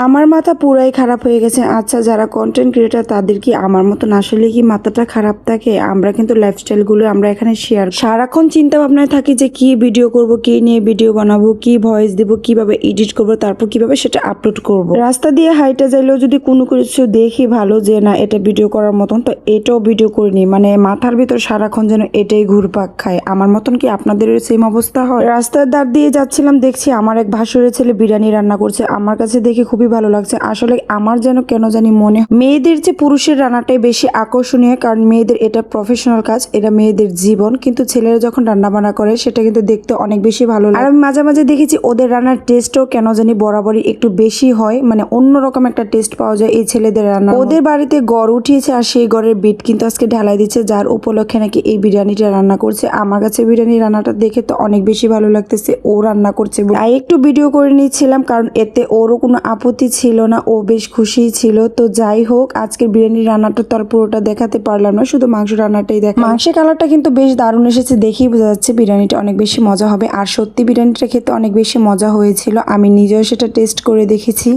আমার মাথা পুরাই খারাপ হয়ে গেছে। আচ্ছা, যারা কন্টেন্ট ক্রিয়েটার তাদের কি আমার মতন আসলে কি মাথাটা খারাপ থাকে? আমরা কিন্তু লাইফস্টাইলগুলো আমরা এখানে শেয়ার সারাক্ষণ চিন্তা ভাবনায় থাকি যে কি ভিডিও করব, কি নিয়ে ভিডিও বানাবো, কি ভয়েস দিব, কিভাবে এডিট করব, তারপর কিভাবে সেটা আপলোড করব। রাস্তা দিয়ে হাইটে যাইলেও যদি কোনো কিছু দেখি ভালো যে না এটা ভিডিও করার মতন, তো এটাও ভিডিও করিনি। মানে মাথার ভিতর সারাক্ষণ যেন এটাই ঘুরপাক খায়। আমার মতন কি আপনাদের সেম অবস্থা হয়? রাস্তার ধার দিয়ে যাচ্ছিলাম, দেখছি আমার এক ভাসুরের ছেলে বিরিয়ানি রান্না করছে। আমার কাছে দেখে খুবই ভালো লাগছে। আসলে আমার যেন কেন জানি মনে মেয়েদের চেয়ে পুরুষের রান্নাটাই বেশি আকর্ষণীয়, কারণ মেয়েদের এটা প্রফেশনাল কাজ, এটা মেয়েদের জীবন। কিন্তু ছেলেরা যখন রান্না বান্না করে সেটা কিন্তু দেখতে অনেক বেশি ভালো লাগে। আর আমি মাঝে মাঝে দেখেছি ওদের রান্নার টেস্টও কেন জানি বরাবরই একটু বেশি হয়, মানে অন্যরকম একটা টেস্ট পাওয়া যায় এই ছেলেদের রান্না। ওদের বাড়িতে গড় উঠিয়েছে আর সেই গড়ের বিট কিন্তু আজকে ঢালাই দিচ্ছে, যার উপলক্ষে নাকি এই বিরিয়ানিটা রান্না করছে। আমার কাছে বিরিয়ানি রান্নাটা দেখে তো অনেক বেশি ভালো লাগতেছে, ও রান্না করছে। তাই একটু ভিডিও করে নিচ্ছিলাম, কারণ এতে ওরও কোনো আপত্তি ছিল না, ও বেশ খুশি ছিল। তো যাই হোক, আজকের বিরিয়ানি রান্নাটা তো আর পুরোটা দেখাতে পারলাম না, শুধু মাংস রান্নাটাই দেখা। মাংসের কালারটা কিন্তু বেশ দারুণ এসেছে, দেখেই বোঝা যাচ্ছে বিরিয়ানিটা অনেক বেশি মজা হবে। আর সত্যি বিরিয়ানিটা খেতে অনেক বেশি মজা হয়েছিল, আমি নিজেও সেটা টেস্ট করে দেখেছি।